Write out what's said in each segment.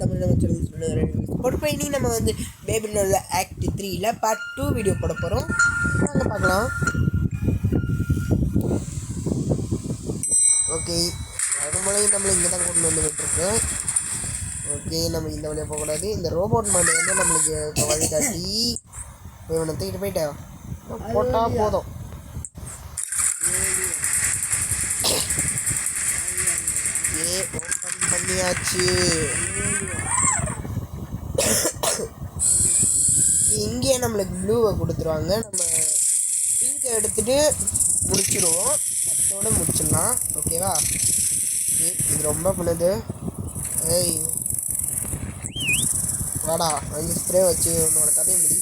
தமிழ் நம்ம channel support பண்ணி நம்ம வந்து பேபிலோட ஆக்ட் 3ல பார்ட் 2 வீடியோ போட போகிறோம். நாங்கள் பார்க்கலாம். ஓகே, அதுமலையும் நம்மளை இங்கே தான் கொண்டு வந்து விட்டுருக்கோம். ஓகே, நம்ம இந்த வழியாக போகக்கூடாது. இந்த ரோபோட் மாதிரி வந்து நம்மளுக்கு வழிகாட்டி இவனை தூக்கிட்டு போயிட்டேன் போட்டால் போதும். ஓப்பன் பண்ணியாச்சு. இங்கேயே நம்மளுக்கு ப்ளூவை கொடுத்துருவாங்க. நம்ம பிங்கை எடுத்துகிட்டு முடிச்சிடுவோம். அதோடு முடிச்சிடலாம். ஓகேவா? இது ரொம்ப பண்ணுது. ஏய் வாடா, 5 ஸ்ப்ரே வச்சு உன்னோட கதையை முடி.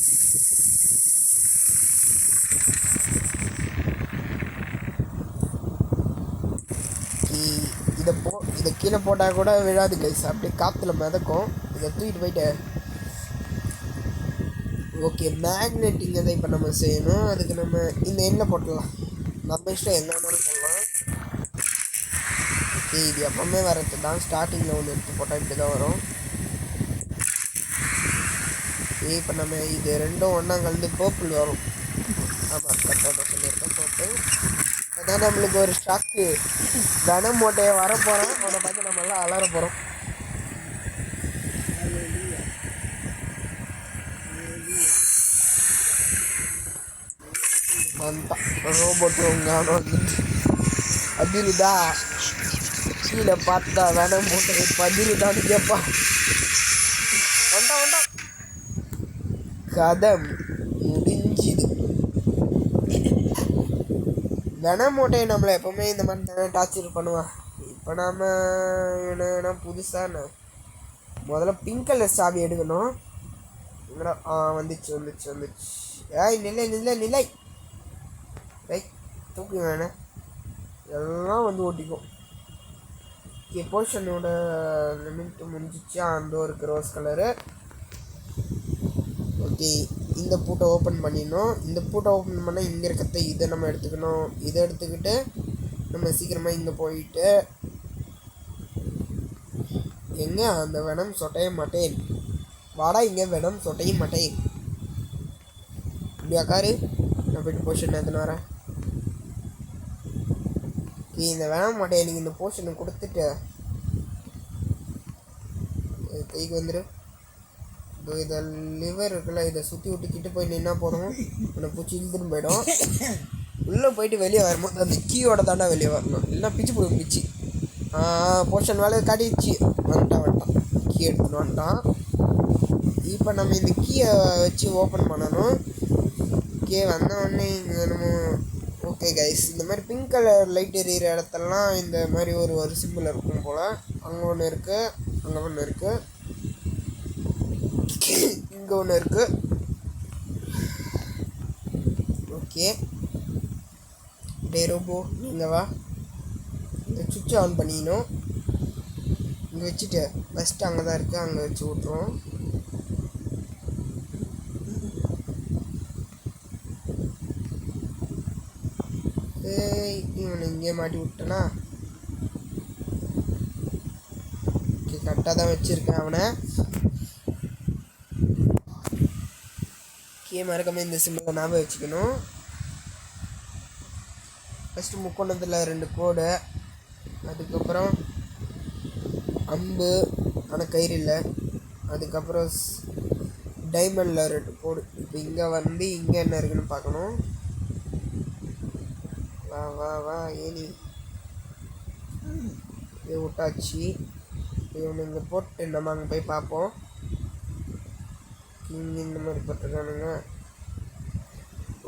இதை கீழே போட்டால் கூட விழாது கைஸ், அப்படியே காற்றுல மிதக்கும். இதை தூக்கிட்டு போயிட்டு ஓகே மேக்னெட்டிங் தான் இப்போ நம்ம செய்யணும். அதுக்கு நம்ம இந்த எண்ணெய் போட்டுடலாம். நம்ம இஷ்டம் என்ன வேணாலும் போடலாம். ஓகே, இது எப்பவுமே வரது தான். ஸ்டார்டிங்கில் ஒன்று எடுத்து போட்டால் இப்படி தான் வரும். இப்போ நம்ம இது ரெண்டும் ஒன்றா கலந்து பர்பிள் வரும். ஆமாம், கரெக்டாக சொல்லியிருக்கோம், பர்பிள். அதான் நம்மளுக்கு ஒரு ஸ்டாக்கு கன மூட்டையை வர போகிறோம். அவனை பார்த்து நம்ம எல்லாம் அலற போகிறோம். ரோபோட் அதிருதா கீழே பார்த்தா வேண மூட்டை பதிருதான்னு கேட்பான். வண்டா கதை முடிஞ்சுது. வென மூட்டையை நம்மளை எப்போவுமே இந்த மாதிரி தானே டார்ச்சர் பண்ணுவான். இப்போ நாம் என்ன புதுசாக முதல்ல பிங்க் கலர் சாவி எடுக்கணும். வந்துச்சு. ஏய் நிலை தூக்கி வேணேன் எல்லாம் வந்து ஓட்டிக்கும். ஓகே, போர்ஷனோட லிமிட் முடிஞ்சிச்சு. அந்த ஒரு ரோஸ் கலரு. ஓகே, இந்த பூட்டை ஓப்பன் பண்ணிடணும். இந்த பூட்டை ஓப்பன் பண்ணால் இங்கே இருக்கிறத இதை நம்ம எடுத்துக்கணும். இதை எடுத்துக்கிட்டு நம்ம சீக்கிரமாக இங்கே போயிட்டு எங்கே அந்த வெனம் சொட்டைய மாட்டேன். வாடா, இங்கே வெனம் சொட்டைய மாட்டேன். இப்படியா காரு, நான் போய்ட்டு போர்ஷன் எடுத்துன்னு வரேன். ஓகே, இந்த வெனம் மாட்டேன் நீங்கள் இந்த போர்ஷனை கொடுத்துட்டு கைக்கு வந்துடு. இதை லிவர் இருக்குல்ல, இதை சுற்றி விட்டுக்கிட்டு போய் நின்னா போதும். உன்னை பூச்சி இழுத்துன்னு போயிடும். உள்ளே போயிட்டு வெளியே வரும்போது அந்த கீயோட தாண்டா வெளியே வரணும், இல்லைன்னா பிச்சு போடும் பிச்சு. போர்ஷன் வேலை காட்டிடுச்சு. வந்துட்டான் கீ எடுத்துன்னு வந்துட்டான். இப்போ நம்ம இந்த கீயை வச்சு ஓப்பன் பண்ணணும். ஓகே, வந்தோடனே இங்கே நம்ம ஓகே கைஸ், இந்த மாதிரி பிங்க் கலர் லைட் எரியிற இடத்தெல்லாம் இந்த மாதிரி ஒரு சிம்பிள் இருக்கும் போல். அங்கே ஒன்று இருக்குது, அங்கே ஒன்று இருக்குது, இங்கே ஒன்று இருக்குது. ஓகே டே ரோபோ, நீங்கள் வா. இந்த சுவிட்சை ஆன் பண்ணிக்கணும். இங்கே வச்சுட்டு ஃபஸ்ட்டு அங்கே தான் இருக்குது, அங்கே வச்சு விட்ருவோம். இவனை இங்கே மாட்டி விட்டேனா? ஓகே, கரெக்டாக தான் வச்சுருக்கேன் அவனை. மறக்காம இந்த சிம்பிளை ஞாபகம் வச்சுக்கணும். ஃபஸ்ட்டு முக்கோணத்தில் 2 கோடு, அதுக்கப்புறம் அம்பு ஆனால் கயிறு இல்லை, அதுக்கப்புறம் டைமண்டில் 2 கோடு. இப்போ இங்கே வந்து இங்கே என்ன இருக்குன்னு பார்க்கணும். வா ஏனி இது விட்டாச்சு. இவனு இங்கே போட்டு நம்ம அங்கே போய் பார்ப்போம். இங்கே இந்த மாதிரி போட்டிருக்கானுங்க.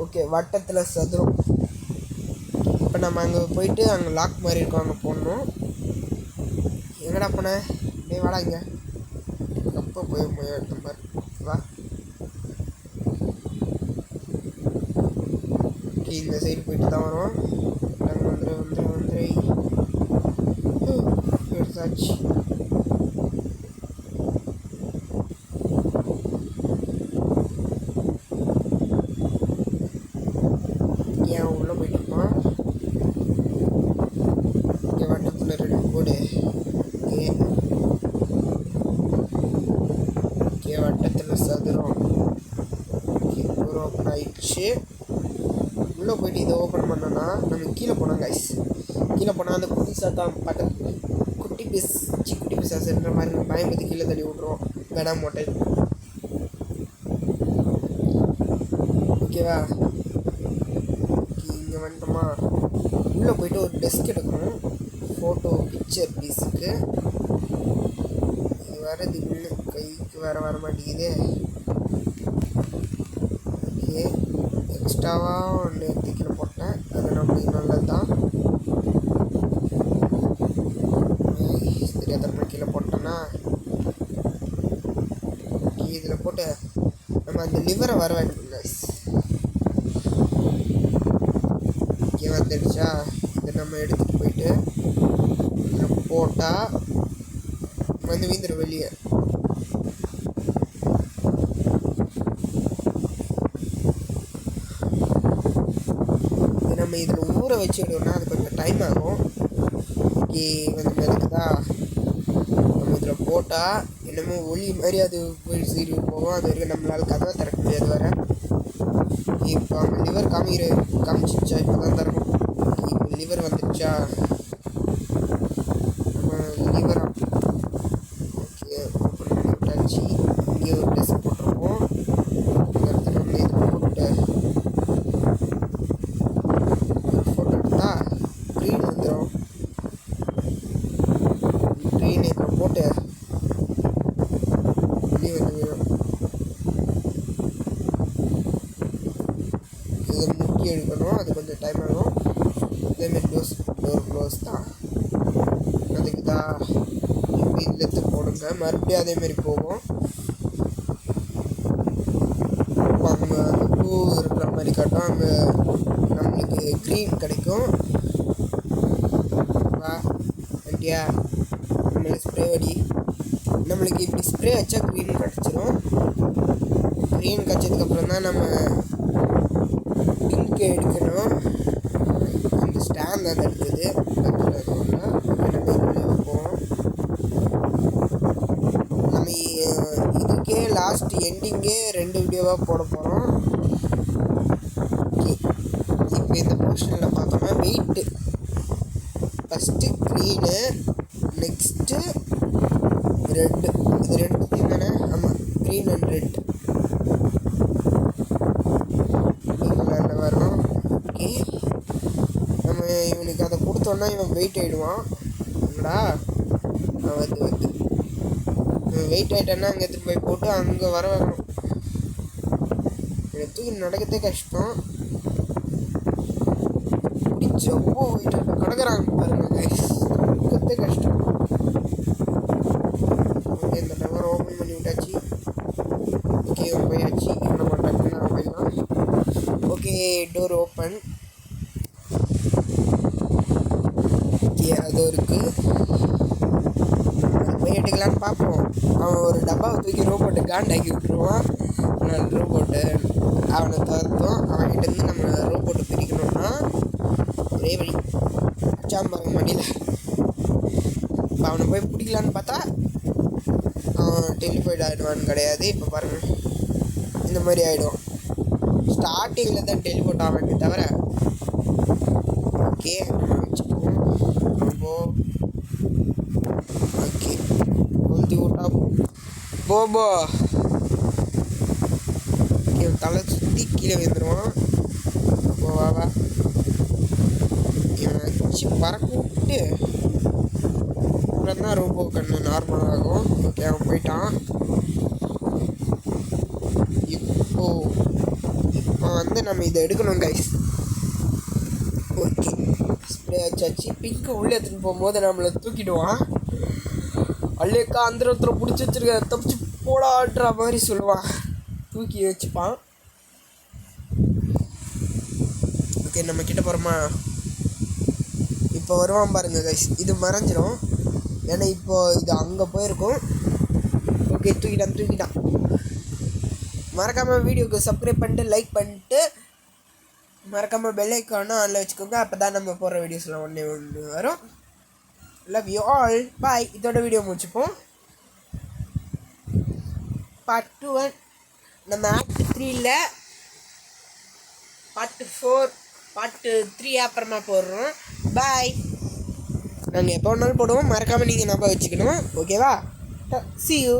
ஓகே, வட்டத்தில் சதுரம். இப்போ நம்ம அங்கே போயிட்டு அங்கே லாக் மாதிரி இருக்கும், அங்கே போடணும். எங்கடா போன? வாடா இங்கே. அப்போ போய் எடுத்த மாதிரி வா. ஓகே, இந்த சைடு போயிட்டு தான் வரும். வந்துரு எடுத்தாச்சு. உள்ளே போயிட்டுருப்பான். ஓகே, வட்டத்தில் 2 கோடு. ஓகே, சதுரம். டோர் ஓப்பன் ஆயிடுச்சு. உள்ளே போயிட்டு இதை ஓப்பன் பண்ணோன்னா நம்ம கீழே போனோம் கைஸ். கீழே போனால் அந்த குட்டி சாத்தான் பக்கத்து குட்டி பிசாசுன்ற மாதிரி பயன்படுத்தி கீழே தள்ளி விட்ருவோம். வேணாம் மோட்டை. ஓகேவா? இங்கே வந்துட்டோமா? உள்ளே போயிட்டு ஒரு டெஸ்க் எடுக்கணும். ஃபோட்டோ பிக்சர் பீஸுக்கு வரது இன்னும் கைக்கு வர மாட்டேங்குது. ஓகே, எக்ஸ்ட்ராவாக ஒன்று எடுத்துக்கிட்டு போட்டேன். அது நம்மளுக்கு நல்லது தான். தெரியாத கீழே போட்டோன்னா இதில் போட்டு நம்ம அந்த லிவரை வர வேண்டும் கைஸ். இங்கே வந்துடுச்சா? இதை நம்ம எடுத்துகிட்டு போயிட்டு இதில் போட்டால் வந்து வீந்துடும் வெளியே. நம்ம இதில் ஊற வச்சுக்கிட்டோம்னா அது கொஞ்சம் டைம் ஆகும். இங்கே வந்து மிதக்குதா? நம்ம இதில் போட்டால் என்னமோ ஒளி மாதிரி அது போய் சீரி போகும். அது வரைக்கும் நம்மளால் கதவை திறக்க முடியாது. வேறு இப்போ அவங்க லிவர் காமிச்சிச்சா? இப்போ தான் திறக்கும். இப்போ லிவர் வந்துடுச்சா? லிவர் ஓகே ஓப்பன் பண்ணி விட்டாச்சு. இங்கே ஒரு டெஸ்க் போட்டிருப்போம். இந்த இடத்துல நம்ம இது போட்டு ஃபோட்டோ எடுத்தா க்ரீன் வந்துடும். க்ரீன் இதில் போட்டு வெளியே வந்து இதை முக்கி எடுக்கணும். அது கொஞ்சம் டைம் ஆகும். அதேமாரி டோர் க்ளோஸ் தான். அதுக்கு தான் இப்படி இழுத்து போடுங்க. மறுபடியும் அதேமாரி போகும். அங்கே அந்த பூ இருக்கிற மாதிரி காட்டும். அங்கே நம்மளுக்கு க்ரீன் கிடைக்கும். வா வண்டியா, நம்மளுக்கு ஸ்ப்ரே அடி. நம்மளுக்கு இப்படி ஸ்ப்ரே வச்சா க்ரீன் கிடச்சிரும். க்ரீன் கிடச்சதுக்கப்புறம் தான் நம்ம பிங்க் எடுக்கணும். அந்த ஸ்டாண்ட் தான் இருக்குது. நம்ம இதுக்கே லாஸ்ட் எண்டிங்கே 2 வீடியோவாக போட போகிறோம். ஓகே, இப்போ இந்த போர்ஷனில் பார்த்தோம்னா weight first green, next red. இது ரெண்டுத்தையும் தானே? ஆமாம், க்ரீன் அண்ட் ரெட் கலரில் வரணும். ஓகே, நம்ம இவனுக்கு அதை கொடுத்தோன்னா இவன் வெயிட் ஆகிடுவான். என்னடா வந்து வெயிட் ஆகிட்டேன்னா அங்கே எடுத்துகிட்டு போய் போட்டு அங்கே வர வரணும். எடுத்து நடக்கிறதே கஷ்டம். பிடிச்சி ரொம்ப வெயிட் ஆகிட்ட கிடக்குறாங்க பாருங்க கைஸ். நடக்கிறதே கஷ்டம். ஓகே, இந்த டவர் ஓப்பன் பண்ணி விட்டாச்சு. ஓகே, போயாச்சு. என்ன பண்ணுறாங்கன்னா போயிடலாம். Okay, door open. ஓகே, அது இருக்குது. போய் எடுக்கலான்னு பார்ப்போம். அவன் ஒரு டப்பாவை தூக்கி ரோபோட்டை காண்டாக்கி விட்டுருவான். ஆனால் ரோபோட்டை அவனை தவிர்த்தோம். அவன்கிட்டருந்து நம்ம ரோபோட்டை பிரிக்கணும்னா ஒரே வழி அச்சாம்பாங்க மடியில். இப்போ அவனை போய் பிடிக்கலான்னு பார்த்தா அவன் டெலிஃபைட் ஆகிடுவான்னு கிடையாது. இப்போ பாருங்கள், இந்த மாதிரி ஆகிடும். ஸ்டார்டிங்கில் தான் டெலிஃபோட் ஆகவே தவிர. ஓகே, வச்சுப்போம். ரொம்ப ஓகே, கொளுத்தி விட்டா போபோ. ஓகே, தலை சுற்றி கீழே விழுந்துருவான். போவாவா இவனை வச்சு பறக்க விட்டு அப்புறம் தான் ரோபோ கண்ணு நார்மல் ஆகும். ஓகே, அவன் போயிட்டான். இப்போ வந்து நம்ம இதை எடுக்கணும் கைஸ். ஓகே, ஸ்ப்ரே வச்சாச்சு. பிங்க்கு உள்ளே எடுத்துன்னு போகும்போது நம்மளை தூக்கிடுவான். அல்லேக்கா அந்த இடத்துல பிடிச்சி வச்சிருக்க, தப்பிச்சு போடான்ற மாதிரி சொல்லுவான். தூக்கி வச்சுப்பான். ஓகே, நம்ம கிட்ட போகிறோமா? இப்போ வருவான் பாருங்க கைஸ். இது மறைஞ்சிரும். ஏன்னா இப்போ இது அங்கே போயிருக்கும். ஓகே, தூக்கிட்டான். மறக்காமல் வீடியோக்கு சப்ஸ்கிரைப் பண்ணிட்டு லைக் பண்ணிட்டு மறக்காமல் பெல் ஐக்கானும் ஆனில் வச்சுக்கோங்க. அப்போ தான் நம்ம போடுற வீடியோஸ்லாம் ஒன்று வரும். லவ் யூ ஆல், பாய். இதோட வீடியோ முடிச்சுப்போம். பார்ட் 2 நம்ம ஆக்ட் 3ல் பார்ட் 3 அப்புறமா போடுறோம். பாய். நாங்கள் எப்போ வேணாலும் போடுவோம், மறக்காமல் நீங்கள் ஞாபகம் வச்சுக்கணும். ஓகேவா? see you.